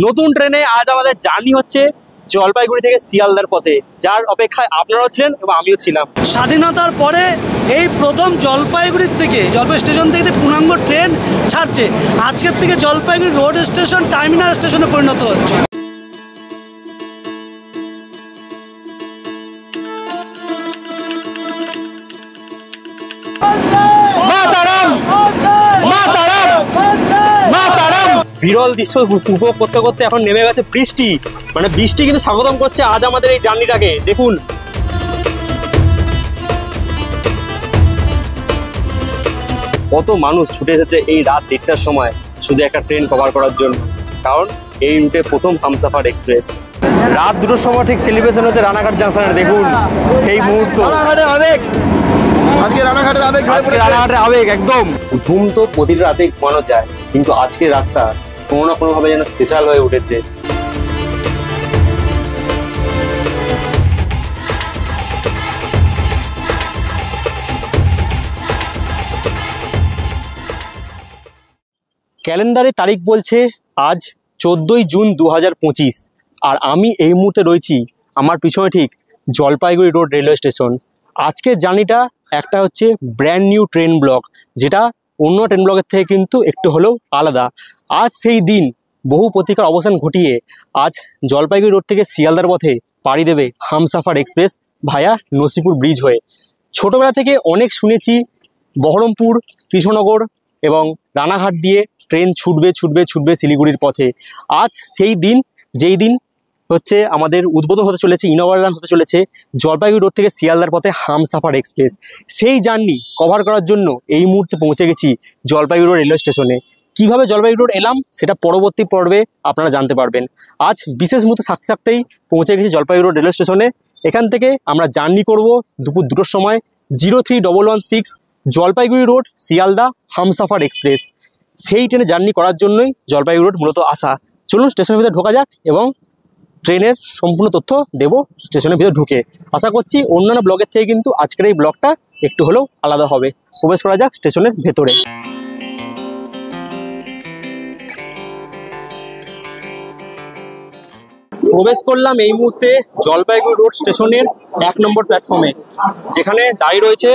নতুন ট্রেনে আজ আমাদের জার্নি হচ্ছে জলপাইগুড়ি থেকে শিয়ালদার পথে, যার অপেক্ষায় আপনারাও ছিলেন এবং আমিও ছিলাম। স্বাধীনতার পরে এই প্রথম জলপাইগুড়ির থেকে জলপাইগুড়ি স্টেশন থেকে একটি পূর্ণাঙ্গ ট্রেন ছাড়ছে। আজকের থেকে জলপাইগুড়ি রোড স্টেশন টার্মিনাল স্টেশনে পরিণত হচ্ছে। বিরল দৃশ্য উপভোগ করতে করতে এখন নেমে গেছে বৃষ্টি, মানে বৃষ্টি কিন্তু স্বাগতম করছে আজ আমাদের এই জার্নিটাকে। দেখুন কত মানুষ ছুটে এসেছে এই রাত 1টার সময় শুধু একটা ট্রেন কভার করার জন্য, কারণ এই রুটে প্রথম হামসাফার এক্সপ্রেস। রাত 2টোর সময় ঠিক সেলিব্রেশন হচ্ছে রানাঘাট জাংশনের। দেখুন সেই মুহূর্ত, আজকে রানাঘাটের আবেগ একদম। ঘুম তো প্রতিদিন রাতে ঘুমানো যায়, কিন্তু আজকে রাতটা কোনো না কোনো ভাবে যেন স্পেশাল হয়ে উঠেছে। ক্যালেন্ডারে তারিখ বলছে আজ 14ই জুন 2025, আর আমি এই মুহূর্তে রয়েছি আমার পিছনে ঠিক জলপাইগুড়ি রোড রেলওয়ে স্টেশন। আজকের জার্নিটা একটা হচ্ছে ব্র্যান্ড নিউ ট্রেন ব্লক, যেটা অন্য ট্রেন ব্লকের থেকে কিন্তু একটু হলেও আলাদা। আজ সেই দিন বহু প্রতীক্ষার অবসান ঘটিয়ে আজ জলপাইগুড়ি রোড থেকে শিয়ালদার পথে পাড়ি দেবে হামসাফার এক্সপ্রেস ভায়া নসিপুর ব্রিজ হয়ে। ছোটোবেলা থেকে অনেক শুনেছি বহরমপুর, কৃষ্ণনগর এবং রানাঘাট দিয়ে ট্রেন ছুটবে ছুটবে ছুটবে শিলিগুড়ির পথে। আজ সেই দিন, যেই দিন হচ্ছে আমাদের উদ্বোধন হতে চলেছে, ইনঅগ্রাল হতে চলেছে জলপাইগুড়ি রোড থেকে শিয়ালদার পথে হামসাফার এক্সপ্রেস। সেই জার্নি কভার করার জন্য এই মুহূর্তে পৌঁছে গেছি জলপাইগুড়ি রোড রেলওয়ে স্টেশনে। কীভাবে জলপাইগুড়ি রোড এলাম সেটা পরবর্তী পর্বে আপনারা জানতে পারবেন। আজ বিশেষ মুহূর্তে থাকতে থাকতেই পৌঁছে গেছি জলপাইগুড়ি রোড রেলওয়ে স্টেশনে। এখান থেকে আমরা জার্নি করব দুপুর 2টোর সময় 03116 জলপাইগুড়ি রোড শিয়ালদা হামসাফার এক্সপ্রেস। সেই ট্রেনে জার্নি করার জন্যই জলপাইগুড়ি রোড মূলত আসা। চলুন স্টেশনের ভিতরে ঢোকা যাক এবং ট্রেনের সম্পূর্ণ তথ্য দেব স্টেশনের ভিতরে ঢুকে। আশা করছি অন্যান্য ব্লগের থেকে কিন্তু আজকের এই ব্লগটা একটু হলেও আলাদা হবে। প্রবেশ করা যাক স্টেশনের ভেতরে। প্রবেশ করলাম এই মুহূর্তে জলপাইগুড়ি রোড স্টেশনের 1 নম্বর প্ল্যাটফর্মে, যেখানে দাঁড়িয়ে রয়েছে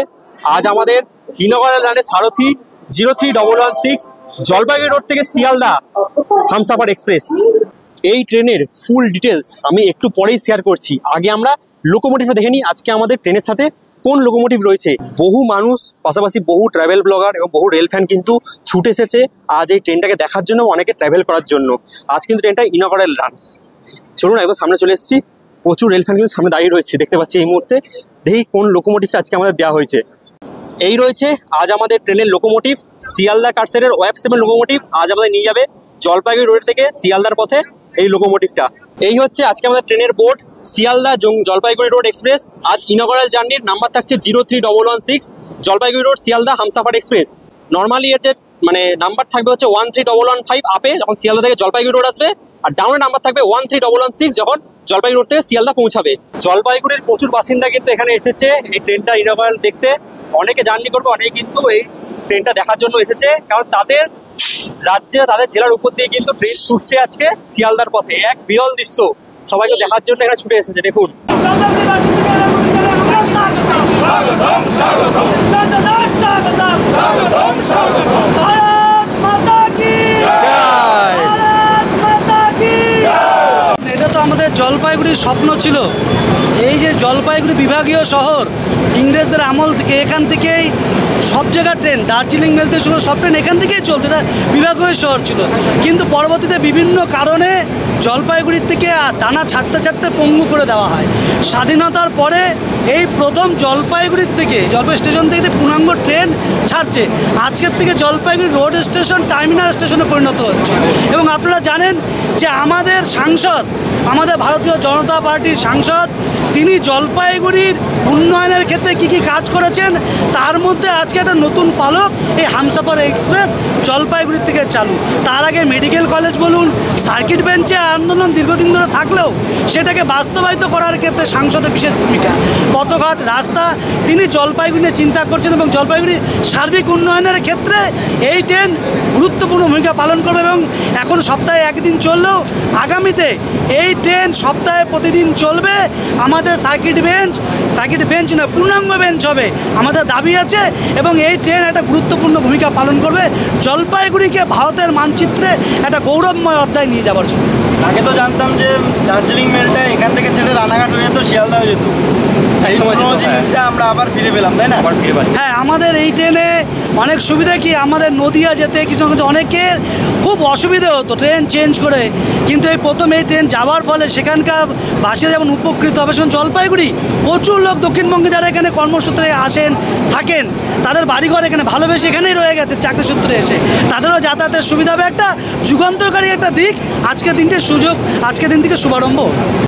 আজ আমাদের ইনঅগ্রাল রানের সারথি 03116 জলপাইগুড়ি রোড থেকে শিয়ালদা হামসাফার এক্সপ্রেস। এই ট্রেনের ফুল ডিটেলস আমি একটু পরেই শেয়ার করছি। আগে আমরা লোকোমোটিভটা দেখে নিই আজকে আমাদের ট্রেনের সাথে কোন লোকোমোটিভ রয়েছে। বহু মানুষ, পাশাপাশি বহু ট্রাভেল ব্লগার এবং বহু রেল ফ্যান কিন্তু ছুটে এসেছে আজ এই ট্রেনটাকে দেখার জন্য, অনেকে ট্রাভেল করার জন্য। আজ কিন্তু ট্রেনটা ইনঅগ্রাল রান। চলুন একদম সামনে চলে এসেছি, প্রচুর রেল ফ্যান কিন্তু সামনে দাঁড়িয়ে রয়েছে, দেখতে পাচ্ছি এই মুহূর্তে। দেখি কোন লোকোমোটিভটা আজকে আমাদের দেওয়া হয়েছে। এই রয়েছে আজ আমাদের ট্রেনের লোকোমোটিভ, শিয়ালদা কাটসেটের OF7 লোকোমোটিভ আজ আমাদের নিয়ে যাবে জলপাইগুড়ি রোড থেকে শিয়ালদার পথে। এই লোকোমোটিভটা এই হচ্ছে আজকে আমাদের ট্রেনের board, Sealdah Jalpaiguri road express. আজ ইনঅগ্রাল জার্নির নাম্বার থাকছে 03116 Jalpaiguri road Sealdah Humsafar express. Normally এর যে মানে নাম্বার থাকবে হচ্ছে 13115 আপে যখন শিয়ালদা থেকে জলপাইগুড়ি রোড আসবে, আর ডাউনের নাম্বার থাকবে 13116 যখন জলপাইগুড়ি রোড থেকে শিয়ালদা পৌঁছাবে। জলপাইগুড়ির প্রচুর বাসিন্দা কিন্তু এখানে এসেছে এই ট্রেনটা ইনঅগ্রাল দেখতে। অনেকে জার্নি করবে, অনেকে কিন্তু এই ট্রেনটা দেখার জন্য এসেছে, কারণ তাদের রাজ্যে তাদের জেলার উপর দিয়ে কিন্তু ট্রেন ছুটছে আজকে শিয়ালদার পথে। এক বিরল দৃশ্য সবাইকে দেখার জন্য এখানে ছুটে এসেছে। দেখুন এটা তো আমাদের জলপাইগুড়ির স্বপ্ন ছিল, এই যে জলপাইগুড়ি বিভাগীয় শহর ইংরেজদের আমল থেকে এখান থেকেই সব জায়গার ট্রেন, দার্জিলিং মেল থেকে শুরু সব ট্রেন এখান থেকেই চলতো। এটা বিভাগীয় শহর ছিল, কিন্তু পরবর্তীতে বিভিন্ন কারণে জলপাইগুড়ির থেকে দানা ছাড়তে ছাড়তে পঙ্গু করে দেওয়া হয়। স্বাধীনতার পরে এই প্রথম জলপাইগুড়ির থেকে জলপাইগুড়ি স্টেশন থেকে একটি পূর্ণাঙ্গ ট্রেন ছাড়ছে। আজকের থেকে জলপাইগুড়ি রোড স্টেশন টার্মিনাল স্টেশনে পরিণত হচ্ছে। এবং আপনারা জানেন যে আমাদের সাংসদ, আমাদের ভারতীয় জনতা পার্টির সাংসদ তিনি জলপাইগুড়ির উন্নয়নের ক্ষেত্রে কি কি কাজ করেছেন, তার মধ্যে আজকে একটা নতুন পালক এই হামসাফার এক্সপ্রেস জলপাইগুড়ি থেকে চালু। তার আগে মেডিকেল কলেজ বলুন, সার্কিট বেঞ্চে আন্দোলন দীর্ঘদিন ধরে থাকলেও সেটাকে বাস্তবায়িত করার ক্ষেত্রে সাংসদের বিশেষ ভূমিকা। পথঘাট, রাস্তা, তিনি জলপাইগুড়ি নিয়ে চিন্তা করছেন এবং জলপাইগুড়ির সার্বিক উন্নয়নের ক্ষেত্রে এই ট্রেন গুরুত্বপূর্ণ ভূমিকা পালন করবে। এবং এখন সপ্তাহে একদিন চললেও আগামীতে এই ট্রেন সপ্তাহে প্রতিদিন চলবে। আমাদের সার্কিট বেঞ্চ নয়, পূর্ণাঙ্গ বেঞ্চ হবে, আমাদের দাবি আছে। এবং এই ট্রেন একটা গুরুত্বপূর্ণ ভূমিকা পালন করবে জলপাইগুড়িকে ভারতের মানচিত্রে একটা গৌরবময় অধ্যায় নিয়ে যাওয়ার জন্য। আগে তো জানতাম যে দার্জিলিং মেলটা এখান থেকে ছেড়ে রানাঘাট হয়ে যেত, শিয়ালদা হয়ে যেত। এই জিনিসটা আমরা আবার ফিরে পেলাম, তাই না? আবার ফিরে পাচ্ছি। হ্যাঁ, আমাদের এই ট্রেনে অনেক সুবিধা কি, আমাদের নদিয়া যেতে কিছু অনেকের খুব অসুবিধে হতো ট্রেন চেঞ্জ করে, কিন্তু এই প্রথম এই ট্রেন যাওয়ার ফলে সেখানকার বাসীরা যেমন উপকৃত হবে। শুনুন, জলপাইগুড়ি প্রচুর লোক দক্ষিণবঙ্গে যারা এখানে কর্মসূত্রে আসেন থাকেন, তাদের বাড়িঘর এখানে ভালোবেসে এখানেই রয়ে গেছে চাকরি সূত্রে এসে, তাদেরও যাতায়াতের সুবিধা হবে। একটা যুগান্তরকারী একটা দিক, আজকের দিনটির সুযোগ, আজকের দিন থেকে শুভারম্ভ।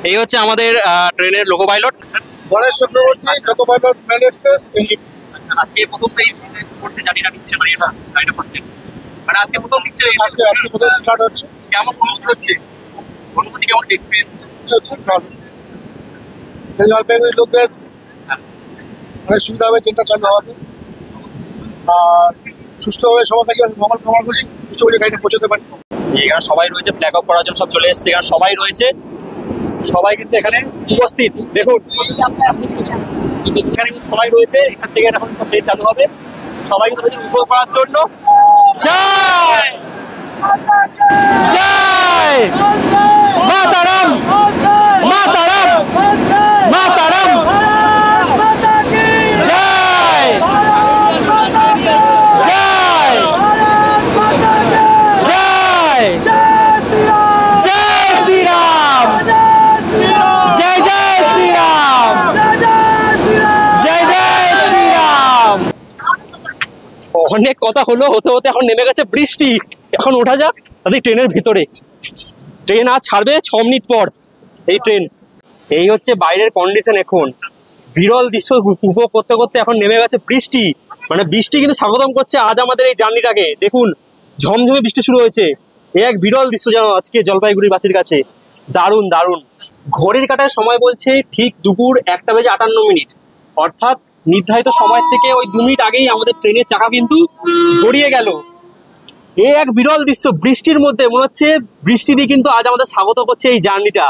এই হচ্ছে আমাদের ট্রেনের loco pilot Ganesh Chakraborty, loco pilot, mail express, NDP. আজকে প্রথম করছে, জার্নিটা নিচ্ছে, মানে এটা গাড়িটা করছে, মানে আজকে প্রথম নিচ্ছে। আজকে প্রথম স্টার্ট হচ্ছে। কেমন অনুভূতি হচ্ছে? অনুভূতি কেমন, এক্সপিরিয়েন্স হচ্ছে ভালো। জলপাইগুড়ির লোকদের অনেক সুবিধা হবে ট্রেনটা চালু হওয়াতে। আর সুস্থভাবে সবার কাছে মঙ্গল কামনা করছি, সুস্থভাবে গাড়িটা পৌঁছতে পারি। এখানে সবাই রয়েছে, ফ্ল্যাগ অফ করার জন্য সব চলে এসছে, এখানে সবাই রয়েছে, সবাই কিন্তু এখানে উপস্থিত। দেখুন এখানে কিন্তু সবাই রয়েছে, এখান থেকে এখন সব ট্রেন চালু হবে, সবাই কিন্তু রয়েছে উপভোগ করার জন্য। জয় জয় মাতারাম, মাতারাম, মাতারাম, জয় জয় জয় জয় শ্রীরাম, জয় জয় শ্রীরাম, জয় জয় শ্রীরাম। অনেক কথা হলো, হতে হতে এখন নেমে গেছে বৃষ্টি। এখন ওঠা যাক তাদের ট্রেনের ভিতরে। ট্রেন আজ ছাড়বে 6 মিনিট পর। এই ট্রেন, এই হচ্ছে বাইরের কন্ডিশন। এখন বিরল দৃশ্য উপভোগ করতে করতে এখন নেমে গেছে বৃষ্টি, মানে বৃষ্টি কিন্তু স্বাগতম করছে আজ আমাদের এই জার্নিটাকে। দেখুন ঝমঝমে বৃষ্টি শুরু হয়েছে। এ এক বিরল দৃশ্য যেন আজকে জলপাইগুড়ির বাসীর কাছে। দারুণ দারুণ। ঘড়ির কাঁটার সময় বলছে ঠিক দুপুর 1:58, অর্থাৎ নির্ধারিত সময় থেকে ওই 2 মিনিট আগেই আমাদের ট্রেনের চাকা কিন্তু গড়িয়ে গেল। এই এক বিরল দৃশ্য বৃষ্টির মধ্যে, মনে হচ্ছে বৃষ্টি দিয়ে কিন্তু আজ আমাদের স্বাগত করছে এই জার্নিটা।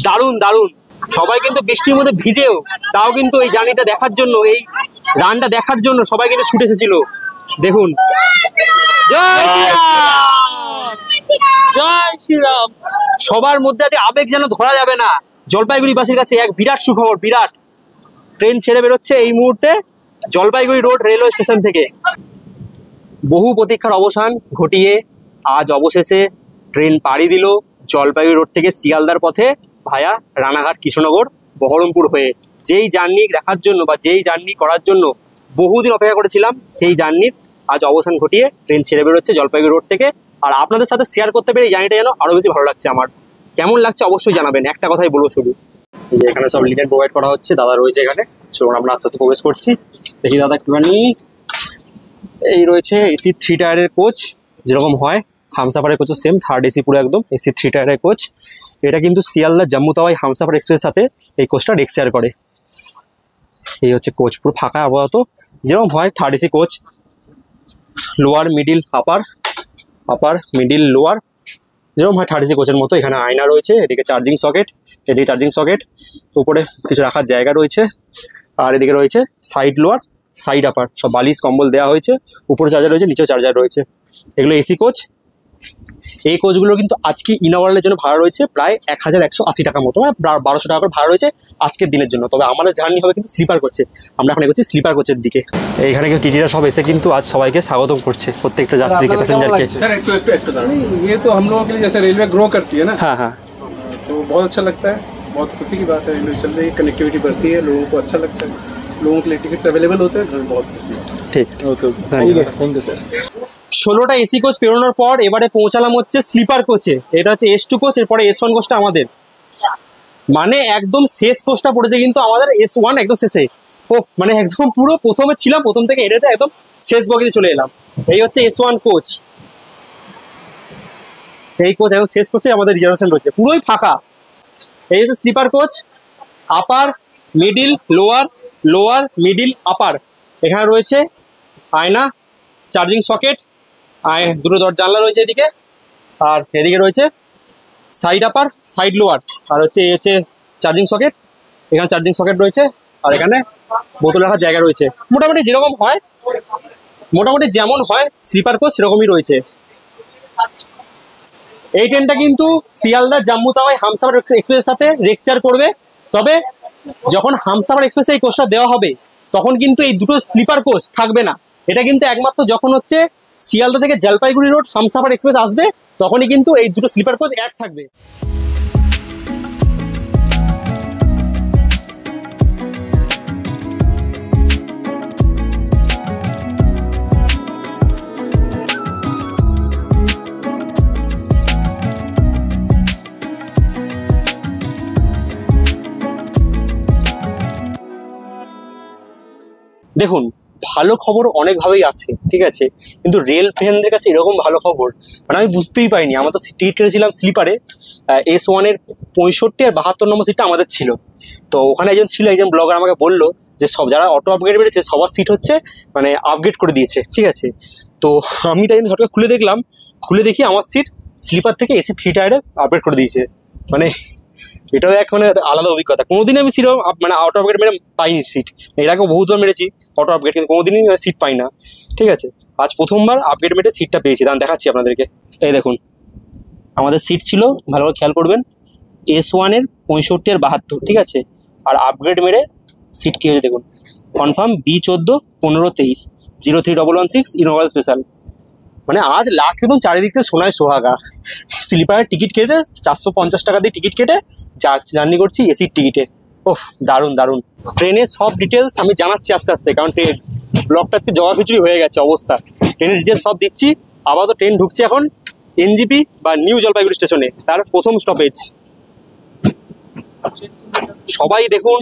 দারুণ দারুণ। সবাই কিন্তু বৃষ্টির মধ্যে ভিজেও তাও কিন্তু এই জার্নিটা দেখার জন্য, এই রানটা দেখার জন্য সবাই কিন্তু ছুটে এসেছিল। দেখুন জয় শ্রীরাম, জয় শ্রীরাম। সবার মধ্যে আছে আবেগ যেন ধরা যাবে না। জলপাইগুড়িবাসীর কাছে এক বিরাট সুখবর, বিরাট। ট্রেন ছেড়ে বেরোচ্ছে এই মুহূর্তে জলপাইগুড়ি রোড রেলওয়ে স্টেশন থেকে। বহু প্রতীক্ষার অবসান ঘটিয়ে আজ অবশেষে ট্রেন পাড়ি দিল জলপাইগুড়ি রোড থেকে শিয়ালদার পথে ভায়া রানাঘাট, কৃষ্ণনগর, বহরমপুর হয়ে। যেই জার্নি দেখার জন্য বা যেই জার্নি করার জন্য বহুদিন অপেক্ষা করেছিলাম, সেই জার্নির আজ অবসান ঘটিয়ে ট্রেন ছেড়ে বেরোচ্ছে জলপাইগুড়ি রোড থেকে। আর আপনাদের সাথে শেয়ার করতে পেরে এই জার্নিটা যেন আরও বেশি ভালো লাগছে আমার। কেমন লাগছে অবশ্যই জানাবেন, একটা কথাই বলবো শুধু। এই যে এখানে সব লিনেন প্রোভাইড করা হচ্ছে, দাদা রয়েছে এখানে। চলুন আমরা আস্তে আস্তে প্রবেশ করছি। দেখি দাদা একটুখানি। এই রয়েছে এসি 3 টায়ারের কোচ, যেরকম হয় হামসাফারের কোচও সেম, 3rd এসি পুরো একদম এসি 3 টায়ারের কোচ। এটা কিন্তু শিয়ালদা জম্মু তাওয়াই হামসাফার এক্সপ্রেসের সাথে এই কোচটা ডেক শেয়ার করে। এই হচ্ছে কোচ, পুরো ফাঁকা আপাতত, যেরকম হয় 3rd AC coach. Lower, middle, upper, upper, middle, lower, যেরকম হয় 3rd এসি কোচের মতো। এখানে আয়না রয়েছে, এদিকে চার্জিং সকেট, এদিকে চার্জিং সকেট, উপরে কিছু রাখার জায়গা রয়েছে, আর এদিকে রয়েছে সাইড লোয়ার, সাইড আপার, সব বালিশ কম্বল দেওয়া হয়েছে। উপরে চার্জার রয়েছে, নিচেও চার্জার রয়েছে। এগুলো এসি কোচ। এই কোচগুলো কিন্তু আজকে ইনওভারের জন্য ভাড়া রয়েছে প্রায় 1180 টাকা মতো, মানে 1200 টাকা করে ভাড়া রয়েছে আজকের দিনের জন্য। তবে আমাদের জার্নি হবে কিন্তু স্লিপার কোচে। আমরা এখন এগোচ্ছি স্লিপার কোচের দিকে। এইখানে কিন্তু টিটিরা সব এসে কিন্তু আজ সবাইকে স্বাগতম করছে, প্রত্যেকটা যাত্রীকে, প্যাসেঞ্জারকে। सर एक ये तो हम लोगों के लिए जैसे रेलवे ग्रो करती है ना, हाँ हाँ, तो बहुत अच्छा लगता है, बहुत खुशी की बात है। रेलवे चल रही है, कनेक्टिविटी बढ़ती है, लोगों को अच्छा लगता है, लोगों के लिए टिकट्स अवेलेबल होते हैं, हमें बहुत खुशी है। ঠিক, ओके ধন্যবাদ। Thank you sir. 16টা এসি কোচ পেরোনোর পর এবারে পৌঁছালাম হচ্ছে স্লিপার কোচে। এটা হচ্ছে S2 কোচ, এরপরে S1 কোচটা আমাদের। মানে একদম শেষ কোচটা পড়েছে কিন্তু আমাদের S1 একদম শেষে। ও মানে একদম পুরো প্রথমে ছিলাম, প্রথম থেকে এটাতে একদম শেষ বগিতে চলে এলাম। এই হচ্ছে S1 কোচ। এই কোচ একদম শেষ কোচে আমাদের রিজার্ভেশন রয়েছে, পুরোই ফাঁকা। এই হচ্ছে sleeper coach, upper middle lower, lower middle upper. এখানে রয়েছে আয়না, চার্জিং সকেট, দুটো জানলা রয়েছে এদিকে, আর এদিকে রয়েছে সাইড আপার সাইড লোয়ার, আর হচ্ছে এই হচ্ছে চার্জিং সকেট। এখানে চার্জিং সকেট রয়েছে, আর এখানে বোতল রাখার জায়গা রয়েছে। মোটামুটি যেরকম হয়, মোটামুটি যেমন হয় স্লিপার কোচ সেরকমই রয়েছে। এই ট্রেনটা কিন্তু শিয়ালদা জাম্মু তাওয়াই হামসাফার এক্সপ্রেসের সাথে রেক শেয়ার করবে। তবে যখন হামসাফার এক্সপ্রেসে এই কোচটা দেওয়া হবে তখন কিন্তু এই দুটো স্লিপার কোচ থাকবে না। এটা কিন্তু একমাত্র যখন হচ্ছে শিয়ালদা থেকে জলপাইগুড়ি রোড হামসাফার এক্সপ্রেস আসবে তখনই কিন্তু এই দুটো স্লিপার কোচ অ্যাড থাকবে। দেখুন, ভালো খবর অনেকভাবেই আছে, ঠিক আছে, কিন্তু রেল ফ্রেন্ডদের কাছে এরকম ভালো খবর মানে আমি বুঝতেই পারিনি। আমরা তো টিকিট কেটেছিলাম স্লিপারে, S1 এর 65 আর 72 নম্বর সিটটা আমাদের ছিল। তো ওখানে একজন ছিল, একজন ব্লগার আমাকে বললো যে সব যারা অটো আপগ্রেড বেড়েছে সবার সিট হচ্ছে মানে আপগ্রেড করে দিয়েছে, ঠিক আছে। তো আমি তাই জন্য ঝটকা খুলে দেখলাম, খুলে দেখি আমার সিট স্লিপার থেকে AC 3 টায়ারে আপগ্রেড করে দিয়েছে। মানে এটাও এক মানে আলাদা অভিজ্ঞতা। কোনোদিন আমি সিট মানে অটো আপগ্রেড মেরে পাইনি সিট। এর আগেও বহুতবার মেরেছি অটো আপগ্রেড, কিন্তু কোনোদিনই সিট পাই না, ঠিক আছে। আজ প্রথমবার আপগ্রেড মেরে সিটটা পেয়েছি, দাঁড়ান দেখাচ্ছি আপনাদেরকে। এই দেখুন আমাদের সিট ছিল, ভালো করে খেয়াল করবেন, S1 এর 65 আর 72, ঠিক আছে। আর আপগ্রেড মেরে সিট কী হয়েছে দেখুন, কনফার্ম B14 1523 03116 ইনোভা স্পেশাল। মানে আজ লাখ একদম চারিদিক থেকে সোনায় সোহাগা। স্লিপারের টিকিট কেটে 450 টাকা দিয়ে টিকিট কেটে জার্নি করছি এসির টিকিটে। ওহ দারুণ দারুণ। ট্রেনের সব ডিটেলস আমি জানাচ্ছি আস্তে আস্তে, কারণ ট্রেন ব্লগটা আজকে জবা খিচুড়ি হয়ে গেছে অবস্থা। ট্রেনের ডিটেলস সব দিচ্ছি। আপাতত ট্রেন ঢুকছে এখন NGP বা নিউ জলপাইগুড়ি স্টেশনে, তার প্রথম স্টপেজ। সবাই দেখুন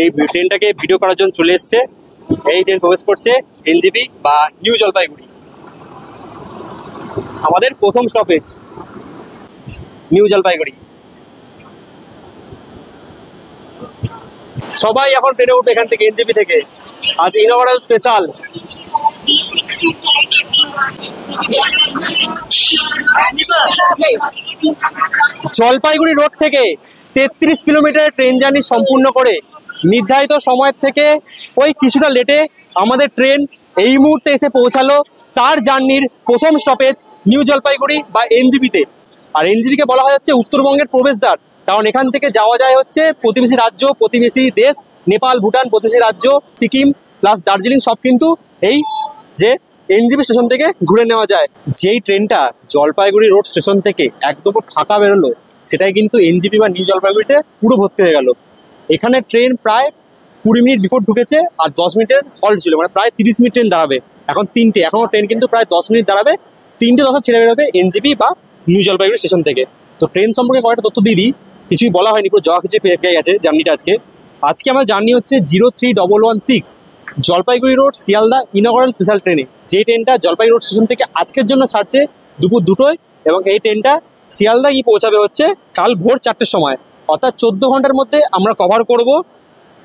এই ট্রেনটাকে ভিডিও করার জন্য চলে এসছে। এই ট্রেন প্রবেশ করছে NGP বা নিউ জলপাইগুড়ি। আমাদের প্রথম স্টপেজ নিউ জলপাইগুড়ি। সবাই এখন ট্রেনে উঠবে এখান থেকে, NGP থেকে। আজ ইনোভারাল স্পেশাল। জলপাইগুড়ি রোড থেকে 33 কিলোমিটার ট্রেন জার্নি সম্পূর্ণ করে নির্ধারিত সময়ের থেকে ওই কিছুটা লেটে আমাদের ট্রেন এই মুহূর্তে এসে পৌঁছালো তার জার্নির প্রথম স্টপেজ নিউ জলপাইগুড়ি বা NGP-তে। আর NGP-কে বলা হয় হচ্ছে উত্তরবঙ্গের প্রবেশদ্বার, কারণ এখান থেকে যাওয়া যায় হচ্ছে প্রতিবেশী রাজ্য, প্রতিবেশী দেশ নেপাল, ভুটান, প্রতিবেশী রাজ্য সিকিম প্লাস দার্জিলিং সব কিন্তু এই যে NGP স্টেশন থেকে ঘুরে নেওয়া যায়। যেই ট্রেনটা জলপাইগুড়ি রোড স্টেশন থেকে একদম ফাঁকা বেরোলো সেটাই কিন্তু NGP বা নিউ জলপাইগুড়িতে পুরো ভর্তি হয়ে গেল। এখানে ট্রেন প্রায় 20 মিনিট বিফোর ঢুকেছে আর 10 মিনিটের হল্ট ছিল, মানে প্রায় 30 মিনিট ট্রেন দাঁড়াবে। এখন 3টে, এখনও ট্রেন কিন্তু প্রায় 10 মিনিট দাঁড়াবে। 3টে 10 ছেড়ে বেরোবে NGP বা নিউ জলপাইগুড়ি স্টেশন থেকে। তো ট্রেন সম্পর্কে কয়েকটা তথ্য দিয়ে দিই, কিছুই বলা হয়নি, পুরো জয়া কিছু পেয়ে গেছে জার্নিটা আজকে আমার জার্নি হচ্ছে 03116 জলপাইগুড়ি রোড শিয়ালদা ইনঅগারাল স্পেশাল ট্রেনে। যে ট্রেনটা জলপাইগুড়ি রোড স্টেশন থেকে আজকের জন্য ছাড়ছে দুপুর 2টোয়, এবং এই ট্রেনটা শিয়ালদা গিয়ে পৌঁছাবে হচ্ছে কাল ভোর 4টের সময়। অর্থাৎ 14 ঘন্টার মধ্যে আমরা কভার করব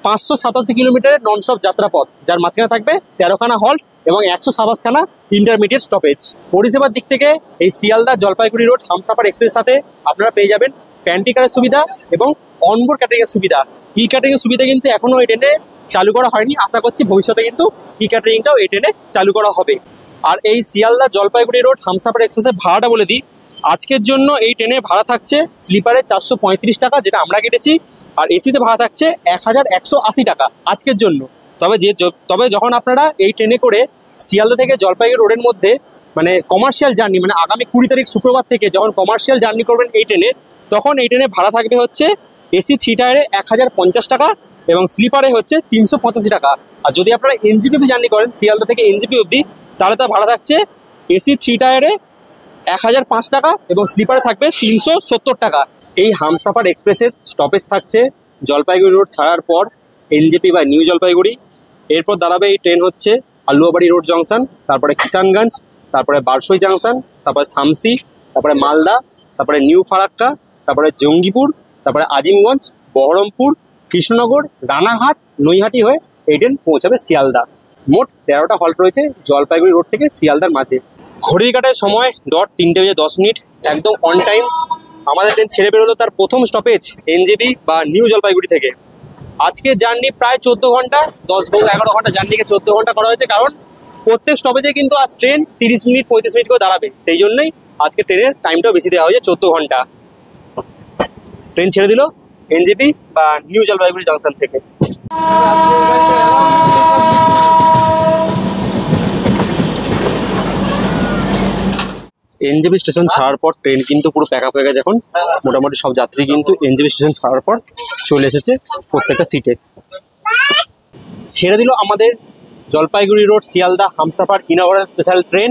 587 কিলোমিটারের ননস্টপ যাত্রাপথ, যার মাঝখানে থাকবে 13খানা হল্ট এবং 127 খানা ইন্টারমিডিয়েট স্টপেজ। পরিষেবার দিক থেকে এই শিয়ালদা জলপাইগুড়ি রোড হামসাফার এক্সপ্রেস সাথে আপনারা পেয়ে যাবেন প্যান্ট্রি কারের সুবিধা এবং অনবোর্ড ক্যাটারিংয়ের সুবিধা। ক্যাটারিংয়ের সুবিধা কিন্তু এখনও এই ট্রেনে চালু করা হয়নি, আশা করছি ভবিষ্যতে কিন্তু ক্যাটারিংটাও এই ট্রেনে চালু করা হবে। আর এই শিয়ালদা জলপাইগুড়ি রোড হামসাফার এক্সপ্রেসের ভাড়াটা বলে দিই। আজকের জন্য এই ট্রেনের ভাড়া থাকছে স্লিপারে 435 টাকা, যেটা আমরা কেটেছি, আর এসিতে ভাড়া থাকছে 1180 টাকা আজকের জন্য। তবে যখন আপনারা এই ট্রেনে করে শিয়ালদা থেকে জলপাইগুড়ি রোডের মধ্যে মানে কমার্শিয়াল জার্নি, মানে আগামী 20 তারিখ শুক্রবার থেকে যখন কমার্শিয়াল জার্নি করবেন এই ট্রেনে, তখন এই ট্রেনে ভাড়া থাকবে হচ্ছে AC 3 টায়ারে 1050 টাকা এবং স্লিপারে হচ্ছে 385 টাকা। আর যদি আপনারা NGP জার্নি করেন শিয়ালদা থেকে NGP অবধি, তাহলে তার ভাড়া থাকছে AC 3 টায়ারে 1005 টাকা এবং স্লিপারে থাকবে 370 টাকা। এই হামসাফার এক্সপ্রেসের স্টপেজ থাকছে জলপাইগুড়ি রোড ছাড়ার পর এনজেপি বা নিউ জলপাইগুড়ি। এরপর দাঁড়াবে এই ট্রেন হচ্ছে আলুয়াবাড়ি রোড জংশন, তারপরে কিষানগঞ্জ, তারপরে বারসই জংশন, তারপরে শামসি, তারপরে মালদা, তারপরে নিউ ফারাক্কা, তারপরে জঙ্গিপুর, তারপরে আজিমগঞ্জ, বহরমপুর, কৃষ্ণনগর, রানাঘাট, নৈহাটি হয়ে এই ট্রেন পৌঁছাবে শিয়ালদা। মোট 13টা হল্ট রয়েছে জলপাইগুড়ি রোড থেকে শিয়ালদার মাঝে। ঘড়ির কাটায় সময় ডট 3:10, একদম অন টাইম। আমাদের ট্রেন ছেড়ে বেরোলো তার প্রথম স্টপেজ এনজেপি বা নিউ জলপাইগুড়ি থেকে। আজকে জার্নি প্রায় 14 ঘন্টা, 11 ঘন্টা জার্নিকে 14 ঘন্টা করা হয়েছে, কারণ প্রত্যেক স্টপেজে কিন্তু আজ ট্রেন 30 মিনিট 35 মিনিট করে দাঁড়াবে, সেই জন্যই আজকে ট্রেনের টাইমটাও বেশি দেওয়া হয়েছে, 14 ঘন্টা। ট্রেন ছেড়ে দিল এনজেপি বা নিউ জলপাইগুড়ি জংশন থেকে। এনজেপি স্টেশন ছাড়ার পর ট্রেন কিন্তু পুরো প্যাক আপ হয়ে গেছে। এখন মোটামুটি সব যাত্রী কিন্তু এনজেপি স্টেশন ছাড়ার পর চলে এসেছে প্রত্যেকটা সিটে। ছেড়ে দিল আমাদের Jalpaiguri road Sealdah Humsafar inaugural special train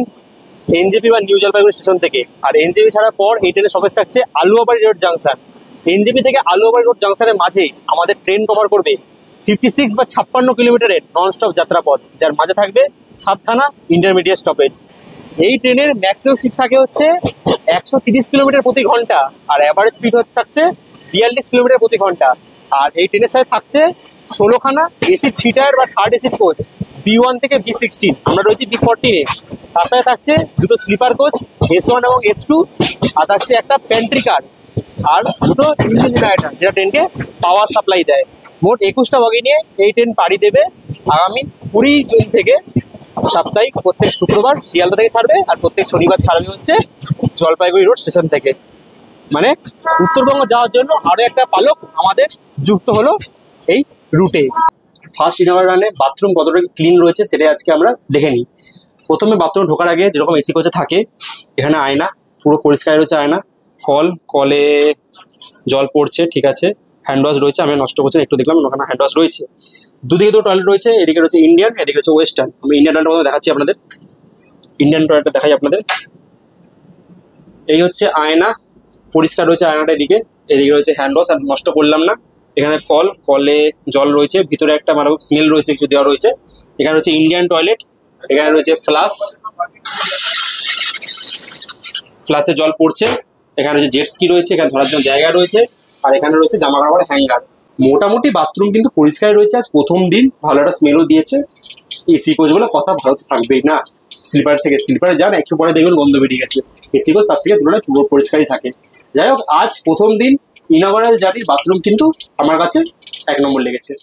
NJP বা নিউ জলপাইগুড়ি স্টেশন থেকে। আর এনজেপি ছাড়ার পর এই ট্রেনের সবেজ থাকছে আলুয়াবাড়ি রোড জাংশন। এনজেপি থেকে আলুয়াবাড়ি রোড জাংশনের মাঝে আমাদের ট্রেন কভার করবে 56 বা 56 কিলোমিটারের ননস্টপ যাত্রাপথ, যার মাঝে থাকবে 7খানা ইন্টারমিডিয়েট স্টপেজ। এই ট্রেনের ম্যাক্সিমাম স্পিড থাকে হচ্ছে 130 কিলোমিটার প্রতি ঘন্টা, আর অ্যাভারেজ স্পিড থাকছে 42 কিলোমিটার প্রতি ঘন্টা। আর এই ট্রেনের সাথে থাকছে 16খানা এসি 3 টায়ার বা থার্ড এসি কোচ B1 থেকে B16। আমরা রয়েছি B14-এ। তার সাথে থাকছে দুটো স্লিপার কোচ S1 এবং S2, আর থাকছে একটা প্যান্ট্রি কার আর দুটো ইঞ্জিন জেনারেটর, যেটা ট্রেনকে পাওয়ার সাপ্লাই দেয়। মোট 21টা বগি নিয়ে এই ট্রেন পাড়ি দেবে আগামী 20 জুন থেকে। সাপ্তাহিক প্রত্যেক শুক্রবার শিয়ালদা থেকে ছাড়বে, আর প্রত্যেক শনিবার ছাড়বে হচ্ছে জলপাইগুড়ি রোড স্টেশন থেকে। মানে উত্তরবঙ্গ যাওয়ার জন্য আরো একটা পালক আমাদের যুক্ত হলো এই রুটে। ফার্স্ট ইনওভার রানে বাথরুম কতটা ক্লিন রয়েছে সেটাই আজকে আমরা দেখে নিই। প্রথমে বাথরুম ঢোকার আগে যেরকম এসি কোচে থাকে, এখানে আয়না পুরো পরিষ্কার রয়েছে। আয়না, কলে জল পড়ছে, ঠিক আছে। হ্যান্ড ওয়াশ রয়েছে, আমি নষ্ট করছি একটু দেখলাম, ওখানে হ্যান্ড ওয়াশ রয়েছে। দুদিকে দুটো টয়লেট রয়েছে, এদিকে রয়েছে ইন্ডিয়ান, এদিকে রয়েছে ওয়েস্টার্ন। আমি ইন্ডিয়ান টয়লেট দেখাচ্ছি আপনাদের, ইন্ডিয়ান টয়লেটটা দেখাই আপনাদের। এই হচ্ছে আয়না, পরিষ্কার রয়েছে আয়নাটা। এদিকে রয়েছে হ্যান্ড ওয়াশ, আর নষ্ট করলাম না। এখানে কলে জল রয়েছে, ভিতরে একটা মারাত্মক স্মেল রয়েছে, কিছু দেওয়া রয়েছে। এখানে রয়েছে ইন্ডিয়ান টয়লেট, এখানে রয়েছে ফ্লাশে জল পড়ছে। এখানে রয়েছে জেট স্কি রয়েছে, এখানে ধরার জন্য জায়গা রয়েছে, আর এখানে রয়েছে জামা কাপড় হ্যাঙ্গার। মোটামুটি বাথরুম কিন্তু পরিষ্কার রয়েছে। আজ প্রথম দিন, ভালো একটা স্মেলও দিয়েছে। এসি কোচ বলে কথা, ভালো থাকবেই না। স্লিপারে যান, একটু পরে দেখবেন গন্ধ বেরিয়ে গেছে। এসি কোচ তার থেকে তুলনায় পুরো পরিষ্কারই থাকে। যাই হোক, আজ প্রথম দিন ইনঅগ্রাল জার্নির বাথরুম কিন্তু আমার কাছে 1 নম্বর লেগেছে।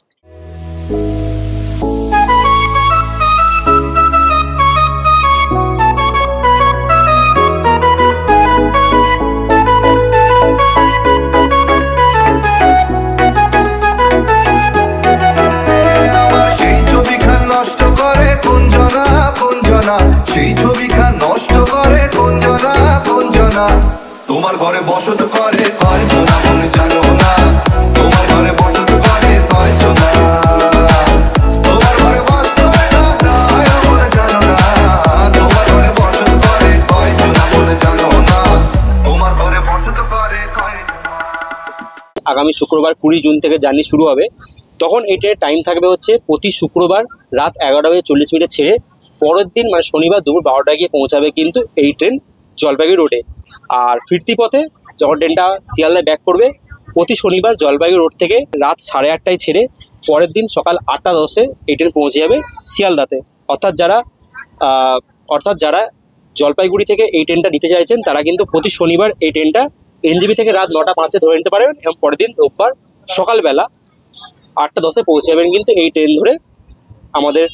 সেই ছবিখান নষ্ট করে কোনজনা তোমার ঘরে বসত করে কয়জনা মনে জানো না, তোমার ঘরে বসত করে কয়জনা, তোমার ঘরে বসত মনে জানো না, তোমার ঘরে বসত করে কয়জনা মনে জানো না, তোমার ঘরে বসত করে কয়জনা। আগামী শুক্রবার 20 জুন থেকে জার্নি শুরু হবে। তখন এই ট্রেনের টাইম থাকবে হচ্ছে প্রতি শুক্রবার রাত 11:40 ছেড়ে পরের দিন মানে শনিবার দুপুর 12টায় গিয়ে পৌঁছাবে কিন্তু এই ট্রেন জলপাইগুড়ি রোডে। আর ফিরতি পথে যখন ট্রেনটা শিয়ালদায় ব্যাক করবে, প্রতি শনিবার জলপাইগুড়ি রোড থেকে রাত 8:30টায় ছেড়ে পরের দিন সকাল 8:10-এ এই ট্রেন পৌঁছে যাবে শিয়ালদাতে। অর্থাৎ যারা জলপাইগুড়ি থেকে এই ট্রেনটা নিতে চাইছেন তারা কিন্তু প্রতি শনিবার এই ট্রেনটা এনজেপি থেকে রাত 9:05-এ ধরে নিতে পারবেন, এবং পরের দিন রোববার সকালবেলা 8:10-এ পৌঁছে যাবেন কিন্তু এই ট্রেন ধরে আমাদের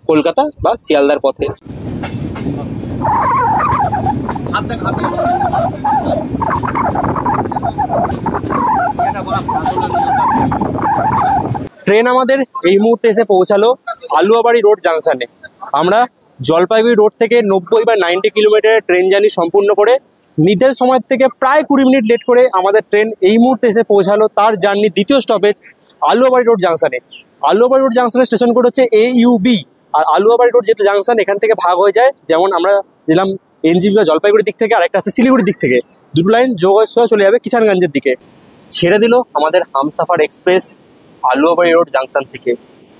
কলকাতা বা শিয়ালদার পথে। ট্রেন আমাদের এই মুহূর্তে এসে পৌঁছালো আলুয়াবাড়ি রোড জাংশনে। আমরা জলপাইগুড়ি রোড থেকে 90 বা 90 কিলোমিটারের ট্রেন জার্নি সম্পূর্ণ করে নির্ধারিত সময় থেকে প্রায় 20 মিনিট লেট করে আমাদের ট্রেন এই মুহূর্তে এসে পৌঁছালো তার জার্নির দ্বিতীয় স্টপেজ আলুয়াবাড়ি রোড জাংশনে। আলুয়াবাড়ি রোড জাংশনের স্টেশন কোড হচ্ছে AUB। আর আলুয়াবাড়ি রোড যেহেতু জাংশন, এখান থেকে ভাগ হয়ে যায়, যেমন আমরা দিলাম এনজিপি বা জলপাইগুড়ির দিক থেকে, আরেকটা আছে শিলিগুড়ির দিক থেকে। দুটো লাইন যোগ হয়ে সোজা চলে যাবে কিষানগঞ্জের দিকে। ছেড়ে দিল আমাদের Humsafar express Aluabari road junction থেকে।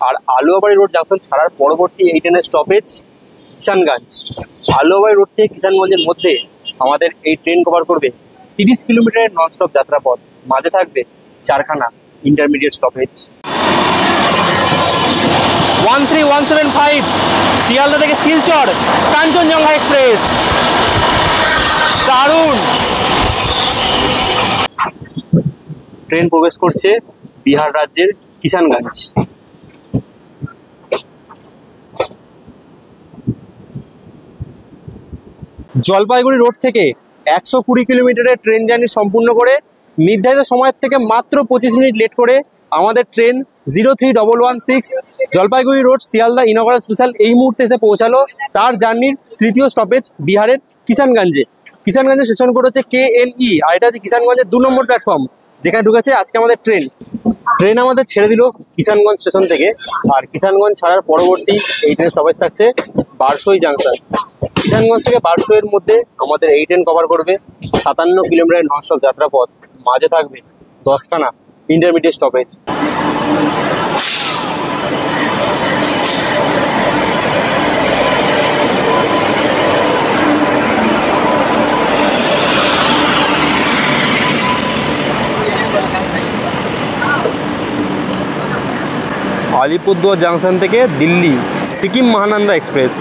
আর আলুয়াবাড়ি রোড জাংশন ছাড়ার পরবর্তী এই ট্রেনের স্টপেজ কিষানগঞ্জ। আলুয়াবাড়ি রোড থেকে কিষানগঞ্জের মধ্যে আমাদের এই ট্রেন কভার করবে 30 কিলোমিটারের ননস্টপ যাত্রাপথ। মাঝে থাকবে 4খানা ইন্টারমিডিয়েট স্টপেজ। 13175 শিয়ালদা থেকে শিলচর কাঞ্চনজঙ্ঘা এক্সপ্রেস, দারুণ ট্রেন প্রবেশ করছে বিহার রাজ্যের কিষানগঞ্জ। জলপাইগুড়ি রোড থেকে 120 কিলোমিটারের ট্রেন জার্নি সম্পূর্ণ করে নির্ধারিত সময়ের থেকে মাত্র 25 মিনিট লেট করে আমাদের train 03116 Jalpaiguri road Sealdah inaugural special এই মুহূর্তে এসে পৌঁছালো তার জার্নির তৃতীয় স্টপেজ বিহারের কিষানগঞ্জে। কিষানগঞ্জের স্টেশন কোড হচ্ছে KNE, আর এটা হচ্ছে কিষানগঞ্জের 2 নম্বর প্ল্যাটফর্ম যেখানে ঢুকেছে আজকে আমাদের ট্রেন। ট্রেন আমাদের ছেড়ে দিল কিষানগঞ্জ স্টেশন থেকে। আর কিষানগঞ্জ ছাড়ার পরবর্তী এই ট্রেন স্টপেজ থাকছে বারসই জাংশন। কিষানগঞ্জ থেকে বারসইয়ের মধ্যে আমাদের এই ট্রেন কভার করবে 57 কিলোমিটারের ননস্টপ যাত্রাপথ। মাঝে থাকবে 10খানা ইন্টারমিডিয়েট স্টপেজ। আলিপুরদুয়ার জাংশন থেকে দিল্লি সিকিম মহানন্দা এক্সপ্রেস।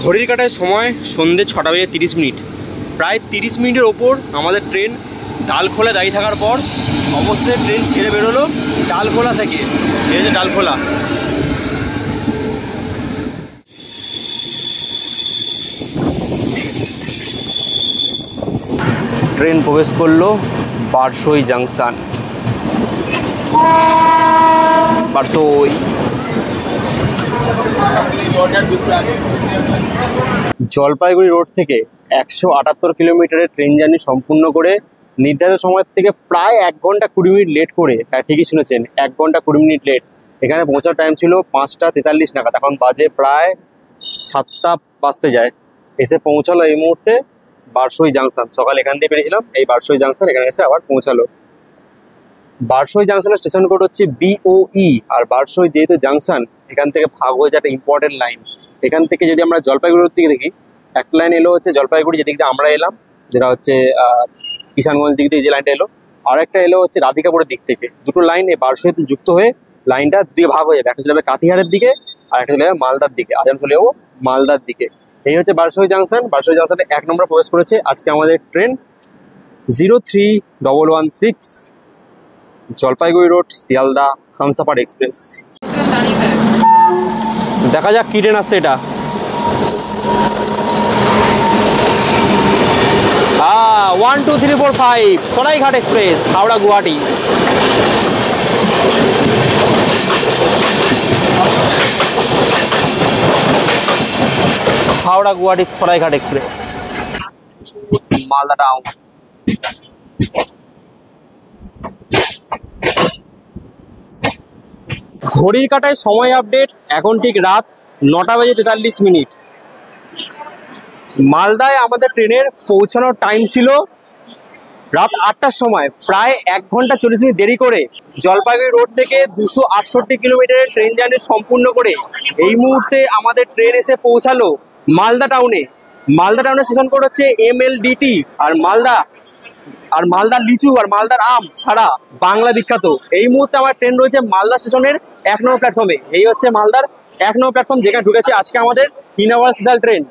ঘড়ির কাঁটায় সময় সন্ধ্যে 6:30। প্রায় 30 মিনিটের ওপর আমাদের ট্রেন ডালখোলা দাঁড়িয়ে থাকার পর অবশ্যই ট্রেন ছেড়ে বেরোলো ডালখোলা থেকে। এই যে ডালখোলা, ট্রেন প্রবেশ করলো বারসই জাংশন। বারসই জলপাইগুড়ি রোড থেকে 178 কিলোমিটারের ট্রেন জার্নি সম্পূর্ণ করে নির্ধারিত সময় থেকে প্রায় 1 ঘন্টা 20 মিনিট লেট করে, হ্যাঁ ঠিকই শুনেছেন, 1 ঘন্টা 20 মিনিট লেট। এখানে পৌঁছার টাইম ছিল 5:43 নাগাদ, এখন বাজে প্রায় 7টা বাজতে যায়। এসে পৌঁছালো এই মুহূর্তে বারসই জাংশন। সকালে এখান দিয়ে বেরিয়েছিলাম, এই বারসই জাংশন এখানে এসে আবার পৌঁছালো। বারসই জাংশনের স্টেশন কোড হচ্ছে BOE। আর বারসই যেহেতু জাংশন, এখান থেকে ভাগ হয়ে যায় একটা ইম্পর্টেন্ট লাইন। এখান থেকে যদি আমরা জলপাইগুড়ির দিকে দেখি, একটা লাইন এলো হচ্ছে জলপাইগুড়ি যেদিক দিয়ে আমরা এলাম, যেটা হচ্ছে কিষানগঞ্জ দিক দিয়ে যে লাইনটা এলো, আর একটা এলো হচ্ছে রাধিকাপুরের দিক থেকে। দুটো লাইন এই বারসইতে যুক্ত হয়ে লাইনটা দুই ভাগ হয়ে যাবে, একটা চলে যাবে কাতিহারের দিকে আর একটা চলে যাবে মালদার দিকে, আর চলে যাবো মালদার দিকে। এই হচ্ছে বারসই জাংশন। বারসই জাংশনে 1 নম্বর প্রবেশ করেছে আজকে আমাদের train 03116 Jalpaiguri road Sealdah Humsafar express. দেখা যাক কি ট্রেন আসছে এটা। 1 2 3 4 5 Saraighat express Howrah Guwahati. Howrah Guwahati Saraighat express Malda town. ঘড়ির কাঁটায় সময় আপডেট, এখন ঠিক রাত 9:43। মালদায় আমাদের ট্রেনের পৌঁছানোর টাইম ছিল রাত 8টার সময়। প্রায় 1 ঘন্টা 40 মিনিট দেরি করে জলপাইগুড়ি রোড থেকে 268 কিলোমিটারের ট্রেন জার্নি সম্পূর্ণ করে এই মুহূর্তে আমাদের ট্রেন এসে পৌঁছালো মালদা টাউনে। মালদা টাউনের স্টেশন কোড হচ্ছে MLDT। আর মালদার লিচু আর মালদার আম সারা বাংলা বিখ্যাত। এই মুহূর্তে আমার ট্রেন রয়েছে মালদা স্টেশনের 1 নম্বর প্ল্যাটফর্মে। এই হচ্ছে মালদার 1 নম্বর প্ল্যাটফর্ম যেখানে ঢুকেছে আজকে আমাদের ইনোভা স্পেশাল ট্রেন।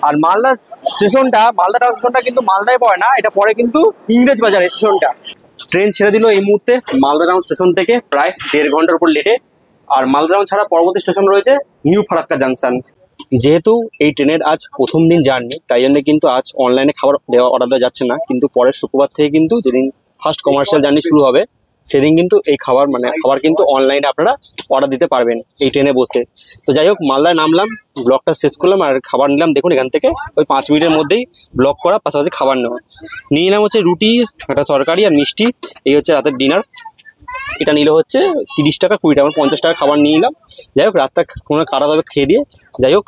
আর মালদা টাউন স্টেশনটা কিন্তু মালদায় পড়ে না, এটা পড়ে কিন্তু ইংরেজ বাজার স্টেশনটা। ট্রেন ছেড়ে দিল এই মুহূর্তে মালদা টাউন স্টেশন থেকে প্রায় 1.5 ঘন্টার উপর লেটে। আর মালদা টাউন ছাড়া পরবর্তী স্টেশন রয়েছে নিউ ফারাক্কা জাংশন। যেহেতু এই ট্রেনের আজ প্রথম দিন জার্নি, তাই জন্য কিন্তু আজ অনলাইনে খাবার অর্ডার দেওয়া যাচ্ছে না, কিন্তু পরের শুক্রবার থেকে কিন্তু যেদিন ফার্স্ট কমার্শিয়াল জার্নি শুরু হবে সেদিন কিন্তু এই খাবার কিন্তু অনলাইনে আপনারা অর্ডার দিতে পারবেন এই ট্রেনে বসে। তো যাই হোক, মালদায় নামলাম, ব্লগটা শেষ করলাম আর খাবার নিলাম। দেখুন এখান থেকে ওই 5 মিনিটের মধ্যেই ব্লগ করা, পাশাপাশি খাবার নেওয়া। নিয়ে নিলাম হচ্ছে রুটি, একটা তরকারি আর মিষ্টি। এই হচ্ছে রাতের ডিনার। এটা নিলে হচ্ছে 30 টাকা 20 টাকা, 50 টাকা খাবার নিয়ে নিলাম। যাই হোক, রাতটা কোনো কাটাভাবে খেয়ে দিয়ে যাই হোক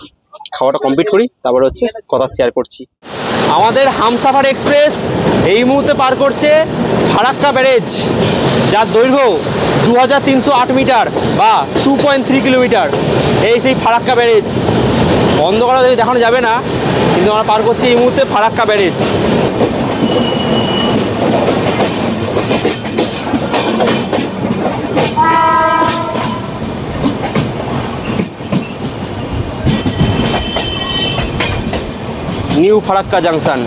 খাওয়াটা কমপ্লিট করি, তারপরে হচ্ছে কথা শেয়ার করছি। আমাদের হামসাফার এক্সপ্রেস এই মুহূর্তে পার করছে ফারাক্কা ব্যারেজ, যার দৈর্ঘ্য 2308 মিটার বা 2.3 কিলোমিটার। এই সেই ফারাক্কা ব্যারেজ, অন্ধকারে দেখানো যাবে না, কিন্তু আমরা পার করছি এই মুহূর্তে Farakka barrage. New Farakka junction,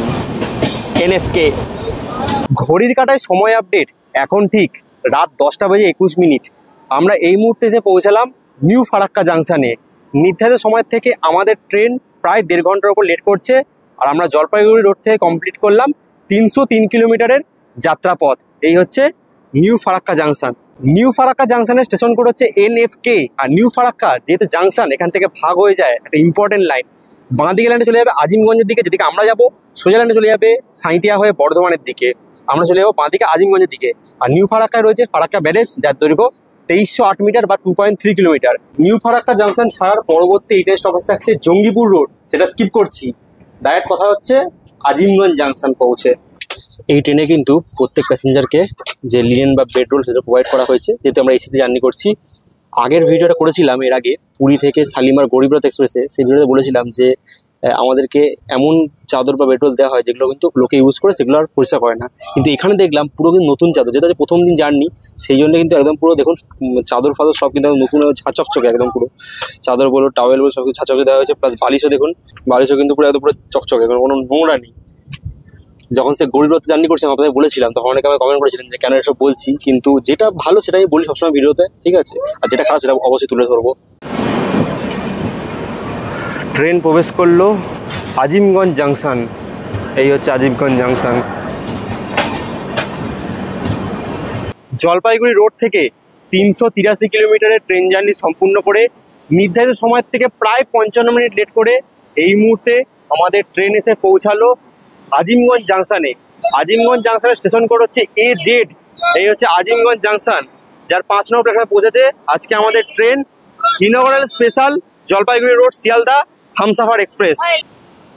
NFK। ঘড়ির কাঁটায় সময় আপডেট, এখন ঠিক রাত 10:21। আমরা এই মুহূর্তে এসে পৌঁছালাম নিউ ফারাক্কা জাংশনে। নির্ধারিত সময় থেকে আমাদের ট্রেন প্রায় 1.5 ঘন্টার উপর লেট করছে। আর আমরা জলপাইগুড়ি রোড থেকে কমপ্লিট করলাম 303 কিলোমিটারের যাত্রাপথ। এই হচ্ছে new Farakka junction. New Farakka জাংশনের স্টেশন কোড হচ্ছে NFK। আর নিউ ফারাক্কা যেহেতু জাংশন, এখান থেকে ভাগ হয়ে যায় একটা ইম্পর্টেন্ট লাইন। বাঁ দিকে লাইনে চলে যাবে আজিমগঞ্জের দিকে, যেদিকে আমরা যাবো। সোজা লাইনে চলে যাবে সাঁইতিয়া হয়ে বর্ধমানের দিকে, আমরা চলে যাবো বাঁ দিকে আজিমগঞ্জের দিকে। আর নিউ ফারাক্কায় রয়েছে ফারাক্কা ব্যারেজ, যার দৈর্ঘ্য 2308 মিটার বা 2.3 কিলোমিটার। নিউ ফারাক্কা জাংশন ছাড়ার পরবর্তী এই ট্রেন স্টপেজ থাকছে জঙ্গিপুর রোড, সেটা স্কিপ করছি। ডাইরেক্ট কথা হচ্ছে আজিমগঞ্জ জাংশন পৌঁছে। এই ট্রেনে কিন্তু প্রত্যেক প্যাসেঞ্জারকে যে লিনেন বা বেডরোল সেটা প্রোভাইড করা হয়েছে, যেহেতু আমরা এসিতে জার্নি করছি। আগের ভিডিওটা করেছিলাম এর আগে পুরী থেকে শালিমার গরিবরথ এক্সপ্রেসে, সেই ভিডিওতে বলেছিলাম যে আমাদেরকে এমন চাদর বা বেডরোল দেওয়া হয় যেগুলো কিন্তু লোকে ইউজ করে, সেগুলো আর পরিষ্কার করে না। কিন্তু এখানে দেখলাম পুরো কিন্তু নতুন চাদর, যেটা প্রথম দিন জার্নি, সেই জন্য কিন্তু একদম পুরো দেখুন চাদর ফাদর সব কিন্তু নতুন ঝাঁচকচকে, একদম পুরো চাদর বলো টাওয়েল বলো সব কিছু ঝাঁচকে দেওয়া হয়েছে। প্লাস বালিশও দেখুন, বালিশও কিন্তু পুরো একদম পুরো চকচকে, কোনো নোংরা নেই। যখন সে গরিবরথ জার্নি করছিলাম আপনাদের বলেছিলাম, তখন অনেকে আমাকে কমেন্ট করেছিলেন যে কেন এসব বলছি, কিন্তু যেটা ভালো সেটা আমি বলি সবসময় ভিডিওতে, ঠিক আছে? আর যেটা খারাপ সেটা অবশ্যই তুলে ধরবো। ট্রেন প্রবেশ করলো আজিমগঞ্জ জাংশন। এই হচ্ছে আজিমগঞ্জ জাংশন। জলপাইগুড়ি রোড থেকে 383 কিলোমিটারের ট্রেন জার্নি সম্পূর্ণ করে নির্ধারিত সময়ের থেকে প্রায় 55 মিনিট লেট করে এই মুহূর্তে আমাদের ট্রেন এসে পৌঁছালো আজিমগঞ্জ জাংশনে। আজিমগঞ্জ জাংশনের স্টেশন কোড হচ্ছে AZ। এই হচ্ছে আজিমগঞ্জ জাংশন, যার 5 নম্বর প্ল্যাটফর্মে পৌঁছেছে আজকে আমাদের train inaugural special Jalpaiguri road Sealdah Humsafar express.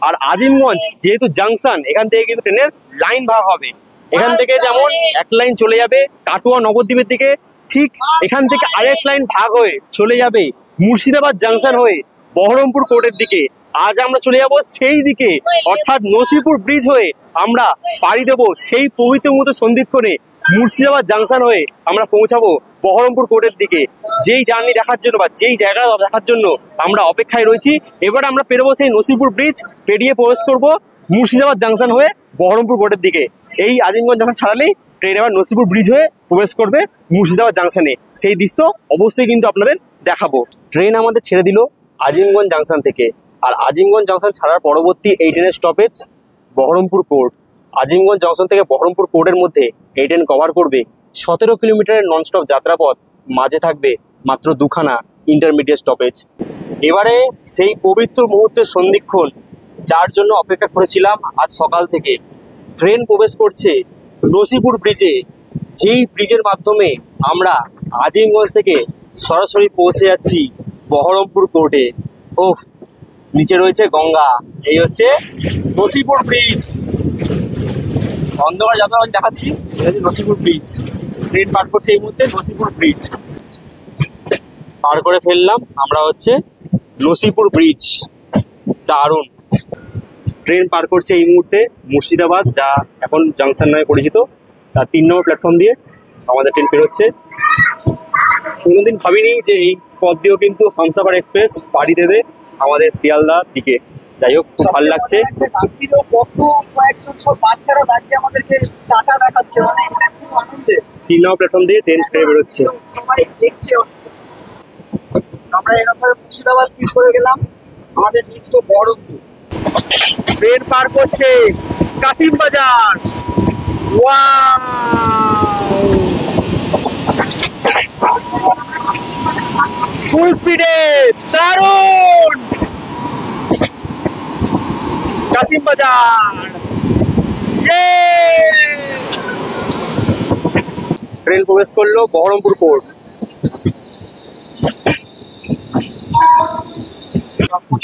আর আজিমগঞ্জ যেহেতু জাংশন, এখান থেকে কিন্তু ট্রেনের লাইন ভাগ হবে। এখান থেকে যেমন এক লাইন চলে যাবে কাটোয়া নবদ্বীপের দিকে, ঠিক এখান থেকে আরেক লাইন ভাগ হয়ে চলে যাবে মুর্শিদাবাদ জাংশন হয়ে বহরমপুর কোর্টের দিকে। আজ আমরা চলে যাব সেই দিকে, অর্থাৎ নসিপুর ব্রিজ হয়ে আমরা পাড়ি দেবো সেই পবিত্র মতো সন্ধিক্ষণে মুর্শিদাবাদ জাংশন হয়ে আমরা পৌঁছাবো বহরমপুর কোর্টের দিকে। যেই জার্নি দেখার জন্য বা যেই জায়গা দেখার জন্য আমরা অপেক্ষায় রয়েছি। এবার আমরা পেরোবো সেই নসিপুর ব্রিজ, পেরিয়ে প্রবেশ করব মুর্শিদাবাদ জাংশন হয়ে বহরমপুর কোর্টের দিকে। এই আজিমগঞ্জ জাংশন ছাড়ালেই ট্রেন এবার নসিপুর ব্রিজ হয়ে প্রবেশ করবে মুর্শিদাবাদ জাংশনে। সেই দৃশ্য অবশ্যই কিন্তু আপনাদের দেখাবো। ট্রেন আমাদের ছেড়ে দিল আজিমগঞ্জ জাংশন থেকে। আর আজিমগঞ্জ জাংশন ছাড়ার পরবর্তী এই ট্রেনের stoppage Baharampur court. Azimganj junction থেকে বহরমপুর কোর্টের মধ্যে এই ট্রেন কভার করবে 17 কিলোমিটারের ননস্টপ যাত্রাপথ। মাঝে থাকবে মাত্র 2খানা ইন্টারমিডিয়েট স্টপেজ। এবারে সেই পবিত্র মুহূর্তের সন্ধিক্ষণ, যার জন্য অপেক্ষা করেছিলাম আজ সকাল থেকে। ট্রেন প্রবেশ করছে নসিপুর ব্রিজে, যেই ব্রিজের মাধ্যমে আমরা আজিমগঞ্জ থেকে সরাসরি পৌঁছে যাচ্ছি বহরমপুর কোর্টে। ওহ, নিচে রয়েছে গঙ্গা। এই হচ্ছে নসিপুর ব্রিজ। অন্ধকার যাত্রা দেখাচ্ছি, নসিপুর ব্রিজ। ট্রেন পার করছে এই মুহূর্তে নসিপুর ব্রিজ। পার করে ফেললাম আমরা হচ্ছে নসিপুর ব্রিজ। দারুণ। ট্রেন পার করছে এই মুহূর্তে মুর্শিদাবাদ, যা এখন জাংশন নামে পরিচিত, তার 3 নম্বর প্ল্যাটফর্ম দিয়ে আমাদের ট্রেন বেরোচ্ছে। কোনোদিন ভাবিনি যে এই পথ দিয়েও কিন্তু হামসাফার এক্সপ্রেস পাড়ি দেবে আমাদের শিয়ালদার দিকে। যাই হোক, খুব ভালো লাগছে। বাচ্চারা দাঁড়িয়ে আমাদেরকে টাটা দেখাচ্ছে, মানে 3 নম্বর প্ল্যাটফর্ম দিয়ে ট্রেন ছেড়ে বেরোচ্ছে। সবাই দেখছে। আমরা এরকম মুর্শিদাবাদ স্কিপ করে গেলাম, আমাদের নেক্সট বহরমপুর। ট্রেন পার করছে কাশিম বাজার। ওয়াও! ফুল স্পিডে দারুণ কাসিম বাজার ট্রেন প্রবেশ করলো বহরমপুর পোর্ট।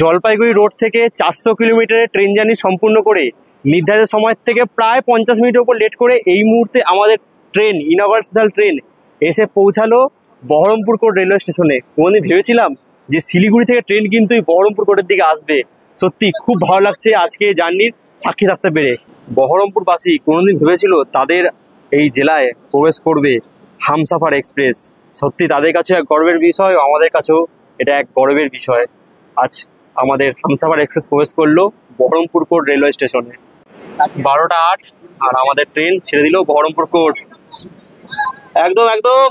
জলপাইগুড়ি রোড থেকে 400 কিলোমিটারের ট্রেন জার্নি সম্পূর্ণ করে নির্ধারিত সময় থেকে প্রায় 50 মিনিটের উপর লেট করে এই মুহূর্তে আমাদের ট্রেন ইউনিভার্সাল ট্রেন এসে পৌঁছালো বহরমপুর কোর্ট রেলওয়ে স্টেশনে। কোনোদিন ভেবেছিলাম যে শিলিগুড়ি থেকে ট্রেন কিন্তু এই বহরমপুর কোর্টের দিকে আসবে। সত্যি খুব ভালো লাগছে আজকে জার্নির সাক্ষী থাকতে পেরে। বহরমপুরবাসী কোনোদিন ভেবেছিল তাদের এই জেলায় প্রবেশ করবে হামসাফার এক্সপ্রেস। সত্যি তাদের কাছে এক গর্বের বিষয়, আমাদের কাছেও এটা এক গর্বের বিষয়। আজ আমাদের হামসাফার এক্সপ্রেস প্রবেশ করলো বহরমপুর কোর্ট রেলওয়ে স্টেশনে 12টা 8 আর আমাদের ট্রেন ছেড়ে দিল বহরমপুর কোর্ট। একদম একদম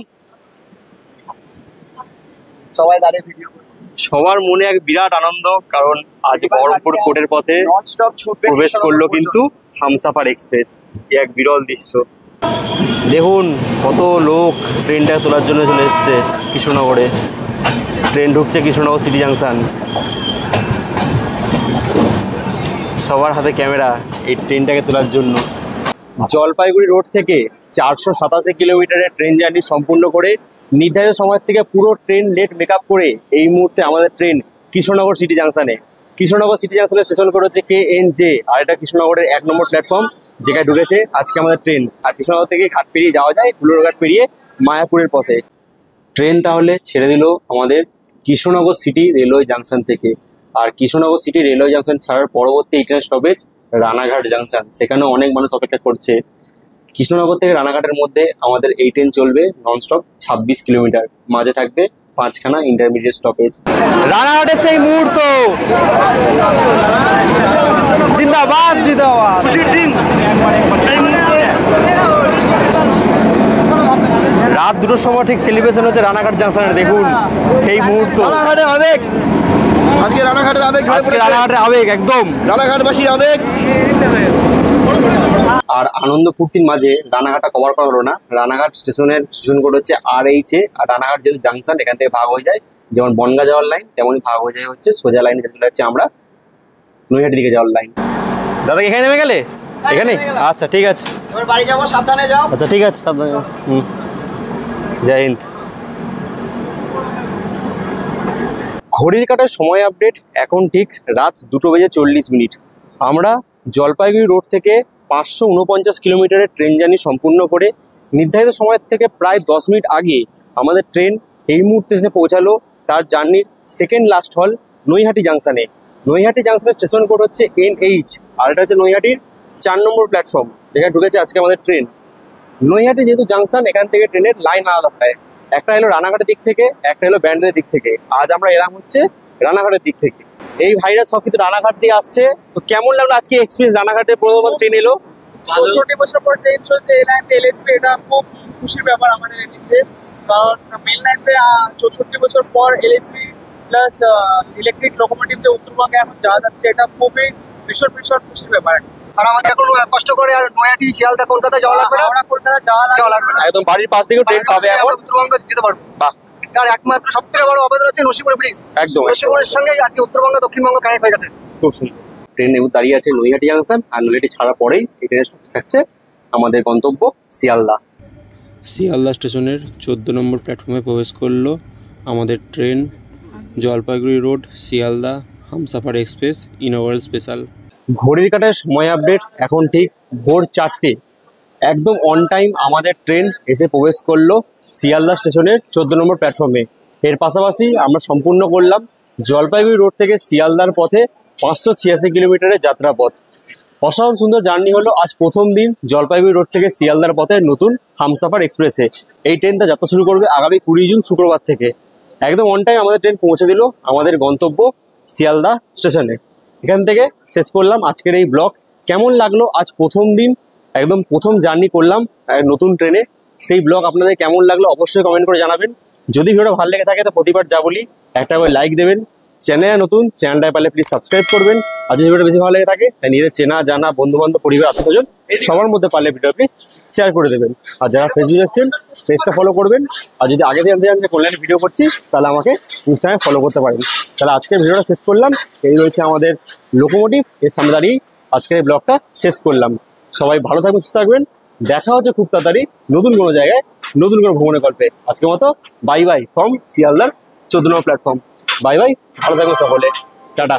সবাই দাঁড়িয়ে ভিডিও করছে, সবার মনে এক বিরাট আনন্দ, কারণ আজ বহরমপুর কোর্টের পথে ননস্টপ ছুটবে প্রবেশ করলো কিন্তু হামসাফার এক্সপ্রেস। এ এক বিরল দৃশ্য। দেখুন কত লোক ট্রেনটা তোলার জন্য চলে এসছে কৃষ্ণনগরে। ট্রেন ঢুকছে কৃষ্ণনগর সিটি জাংশন, সবার হাতে ক্যামেরা এই ট্রেনটাকে তোলার জন্য। জলপাইগুড়ি রোড থেকে 487 কিলোমিটারের ট্রেন জার্নি সম্পূর্ণ করে নির্ধারিত সময় থেকে পুরো ট্রেন লেট মেকআপ করে এই মুহূর্তে আমাদের ট্রেন কৃষ্ণনগর সিটি জাংশনে। কৃষ্ণনগর সিটি জাংশনে স্টেশন করেছে KNJ, আর এটা কৃষ্ণনগরের 1 নম্বর প্ল্যাটফর্ম যেখানে ঢুকেছে আজকে আমাদের ট্রেন। আর কৃষ্ণনগর থেকে ঘাট পেরিয়ে যাওয়া যায় হুলোরঘাট পেরিয়ে মায়াপুরের পথে। ট্রেন তাহলে ছেড়ে দিল আমাদের কৃষ্ণনগর সিটি রেলওয়ে জাংশন থেকে। আর কৃষ্ণনগর সিটি রেলওয়ে জাংশন ছাড়ার পরবর্তী এই ট্রেন স্টপেজ রানাঘাট জাংশন, সেখানেও অনেক মানুষ অপেক্ষা করছে। কৃষ্ণনগর থেকে রানাঘাটের মধ্যে আমাদের এই ট্রেন চলবে ননস্টপ 26 কিলোমিটার, মাঝে থাকবে 5খানা ইন্টারমিডিয়েট স্টপেজ। রানাঘাটের সেই মুহূর্ত, জিন্দাবাদ জিন্দাবাদ, খুশির দিন। রাত 2টোর সময় ঠিক সেলিব্রেশন হচ্ছে রানাঘাট জাংশনের। দেখুন সেই মুহূর্ত, রানাঘাটের আবেগ, আজকে রানাঘাটের আবেগ, আজকে রানাঘাটের আবেগ, একদম রানাঘাটবাসী আবেগ। আর আনন্দ ফুর্তির মাঝে রানাঘাটটা কভার করা হলো না। রানাঘাট স্টেশন কোড হচ্ছে RH, আর রানাঘাট যেহেতু জাংশন এখান থেকে ভাগ হয়ে যায়, যেমন বনগা যাওয়ার লাইন তেমনই ভাগ হয়ে যায় হচ্ছে সোজা লাইনে যেটা হচ্ছে আমরা নৈহাটি দিকে যাওয়ার লাইন। দাদা এখানে নেমে গেলে? এখানে? আচ্ছা ঠিক আছে, এবার বাড়ি যাবো, সাবধানে যাও। আচ্ছা ঠিক আছে, সাবধানে যাও। জয় হিন্দ। ঘড়ির কাঁটার সময় আপডেট, এখন ঠিক রাত 2:40 আমরা জলপাইগুড়ি রোড থেকে 549 কিলোমিটারের ট্রেন জার্নি সম্পূর্ণ করে নির্ধারিত সময়ের থেকে প্রায় 10 মিনিট আগে আমাদের ট্রেন এই মুহূর্তে এসে পৌঁছালো তার জার্নির সেকেন্ড লাস্ট হল নৈহাটি জাংশনে। নৈহাটি জাংশনের স্টেশন কোড হচ্ছে NH, আর এটা হচ্ছে নৈহাটির 4 নম্বর প্ল্যাটফর্ম যেখানে ঢুকেছে আজকে আমাদের ট্রেন। নৈহাটি যেহেতু জাংশন, এখান থেকে ট্রেনের লাইন আলাদা হয়, একটা এলো রানাঘাটের দিক থেকে, একটা এলো ব্যান্ডেলের দিক থেকে। আজ আমরা এলাম হচ্ছে রানাঘাটের দিক থেকে। এই ভাইরা সব কিন্তু রানাঘাট দিয়ে আসছে। তো কেমন লাগলো আজকে এক্সপিরিয়েন্স? রানাঘাটে প্রথম ট্রেন এলো, 64 বছর পর ট্রেন চলছে এই লাইনে LHB, এটা খুব খুশির ব্যাপার আমাদের এদিকে। কারণ মেল লাইনে 64 বছর পর LHB প্লাস ইলেকট্রিক লোকোমোটিভ দিয়ে উত্তরবঙ্গে এখন যাওয়া যাচ্ছে, এটা খুবই ভীষণ খুশির ব্যাপার। আর আমাদের এখন কষ্ট করে আর নৈহাটি, শিয়ালদা, কলকাতা যাওয়া লাগবে না। হাওড়া কলকাতা যাওয়া লাগবে না। একদম বাড়ির পাশ থেকে ট্রেন পাবে এখন। আমরা উত্তরবঙ্গ যেতে পারবো। বাহ, তার একমাত্র সব থেকে বড় অবদান হচ্ছে নসিপুর ব্রিজ। একদম নসিপুরের সঙ্গে আজকে উত্তরবঙ্গ দক্ষিণবঙ্গ কানেক্ট হয়ে গেছে। খুব সুন্দর। ট্রেন এবার দাঁড়িয়ে আছে নৈহাটি জাংশন, আর নৈহাটি ছাড়া পরেই এই ট্রেনের স্টপেজ থাকছে আমাদের গন্তব্য শিয়ালদা। শিয়ালদা স্টেশনের 14 নম্বর প্ল্যাটফর্মে প্রবেশ করলো আমাদের train Jalpaiguri road Sealdah Humsafar express inaugural special. ঘড়ির কাঁটার সময় আপডেট, এখন ঠিক ভোর 4টে, একদম অন টাইম আমাদের ট্রেন এসে প্রবেশ করলো শিয়ালদা স্টেশনের 14 নম্বর প্ল্যাটফর্মে। এর পাশাপাশি আমরা সম্পূর্ণ করলাম জলপাইগুড়ি রোড থেকে শিয়ালদার পথে 586 কিলোমিটারের যাত্রাপথ। অসাধারণ সুন্দর জার্নি হলো আজ প্রথম দিন জলপাইগুড়ি রোড থেকে শিয়ালদার পথে নতুন হামসাফার এক্সপ্রেসে। এই ট্রেনটা যাত্রা শুরু করবে আগামী 20 জুন শুক্রবার থেকে। একদম অন টাইম আমাদের ট্রেন পৌঁছে দিল আমাদের গন্তব্য শিয়ালদা স্টেশনে। এখান থেকে শেষ করলাম আজকের এই ব্লগ। কেমন লাগলো আজ প্রথম দিন, একদম প্রথম জার্নি করলাম নতুন ট্রেনে, সেই ব্লগ আপনাদের কেমন লাগলো অবশ্যই কমেন্ট করে জানাবেন। যদি ভিডিওটা ভালো লেগে থাকে তো প্রতিবার যা বলি একটা করে লাইক দেবেন, চ্যানেলে নতুন, চ্যানেলটায় পারলে প্লিজ সাবস্ক্রাইব করবেন। আর যদি ভিডিওটা বেশি ভালো লেগে থাকে তাই নিজেদের চেনা জানা বন্ধু বান্ধব পরিবার আত্মীয়স্বজন সবার মধ্যে পারলে ভিডিও প্লিজ শেয়ার করে দেবেন। আর যারা ফেসবুক দেখছেন পেজটা ফলো করবেন। আর যদি আগে জানতে চান যে অনলাইনে ভিডিও করছি তাহলে আমাকে ইনস্টাগ্রামে ফলো করতে পারেন। তাহলে আজকের ভিডিওটা শেষ করলাম। এই রয়েছে আমাদের লোকোমোটিভ, এর সামনে দাঁড়িয়ে আজকের এই ব্লগটা শেষ করলাম। সবাই ভালো থাকবেন, সুস্থ থাকবেন। দেখা হচ্ছে খুব তাড়াতাড়ি নতুন কোনো জায়গায় নতুন কোনো ভ্রমণের গল্পে। আজকের মতো বাই বাই ফ্রম শিয়ালদার 14 নম্বর প্ল্যাটফর্ম। বাই বাই, ভালো থাকবেন সকলে, টাটা।